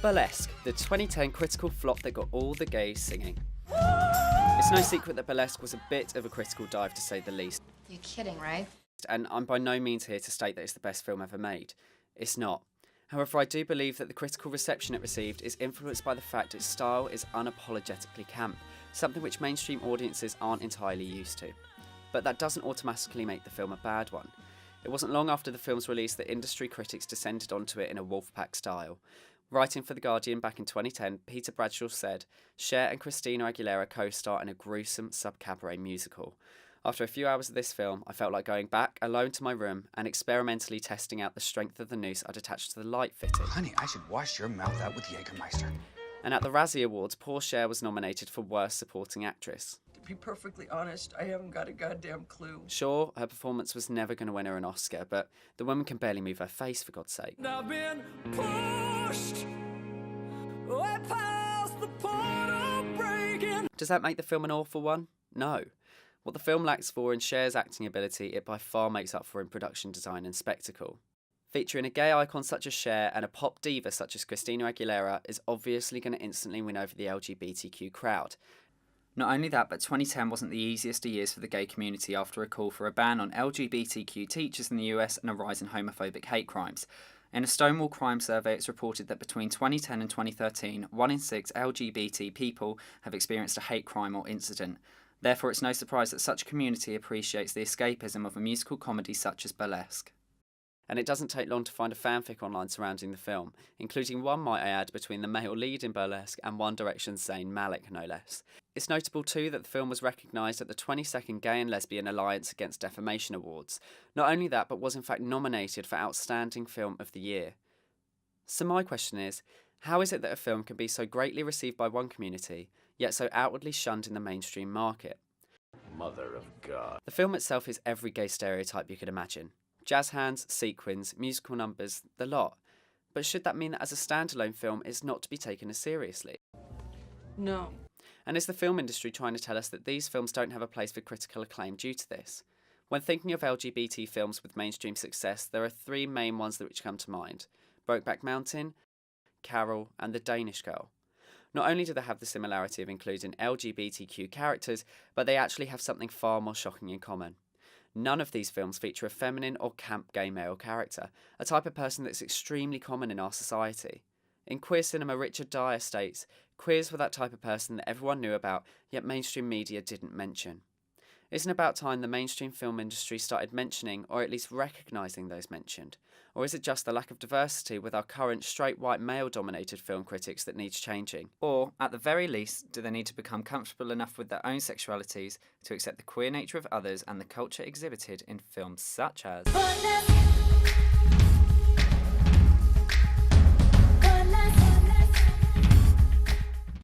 Burlesque, the 2010 critical flop that got all the gays singing. It's no secret that Burlesque was a bit of a critical dive, to say the least. You're kidding, right? And I'm by no means here to state that it's the best film ever made. It's not. However, I do believe that the critical reception it received is influenced by the fact its style is unapologetically camp, something which mainstream audiences aren't entirely used to. But that doesn't automatically make the film a bad one. It wasn't long after the film's release that industry critics descended onto it in a Wolfpack style. Writing for The Guardian back in 2010, Peter Bradshaw said, Cher and Christina Aguilera co-star in a gruesome sub-cabaret musical. After a few hours of this film, I felt like going back alone to my room and experimentally testing out the strength of the noose I'd attached to the light fitting. Honey, I should wash your mouth out with Jägermeister. And at the Razzie Awards, poor Cher was nominated for Worst Supporting Actress. To be perfectly honest, I haven't got a goddamn clue. Sure, her performance was never going to win her an Oscar, but the woman can barely move her face, for God's sake. I've been pushed way past the point of breaking. Does that make the film an awful one? No. What the film lacks for in Cher's acting ability, it by far makes up for in production design and spectacle. Featuring a gay icon such as Cher and a pop diva such as Christina Aguilera is obviously going to instantly win over the LGBTQ crowd. Not only that, but 2010 wasn't the easiest of years for the gay community after a call for a ban on LGBTQ teachers in the US and a rise in homophobic hate crimes. In a Stonewall crime survey, it's reported that between 2010 and 2013, 1 in 6 LGBT people have experienced a hate crime or incident. Therefore, it's no surprise that such a community appreciates the escapism of a musical comedy such as Burlesque. And it doesn't take long to find a fanfic online surrounding the film, including one, might I add, between the male lead in Burlesque and One Direction's Zayn Malik, no less. It's notable too that the film was recognised at the 22nd Gay and Lesbian Alliance Against Defamation Awards. Not only that, but was in fact nominated for Outstanding Film of the Year. So my question is, how is it that a film can be so greatly received by one community, yet so outwardly shunned in the mainstream market? Mother of God. The film itself is every gay stereotype you could imagine. Jazz hands, sequins, musical numbers, the lot. But should that mean that as a standalone film it's not to be taken as seriously? No. And is the film industry trying to tell us that these films don't have a place for critical acclaim due to this? When thinking of LGBT films with mainstream success, there are 3 main ones which come to mind: Brokeback Mountain, Carol, and The Danish Girl. Not only do they have the similarity of including LGBTQ characters, but they actually have something far more shocking in common. None of these films feature a feminine or camp gay male character, a type of person that's extremely common in our society. In queer cinema, Richard Dyer states, queers were that type of person that everyone knew about, yet mainstream media didn't mention. Isn't it about time the mainstream film industry started mentioning, or at least recognising those mentioned? Or is it just the lack of diversity with our current straight white male-dominated film critics that needs changing? Or, at the very least, do they need to become comfortable enough with their own sexualities to accept the queer nature of others and the culture exhibited in films such as...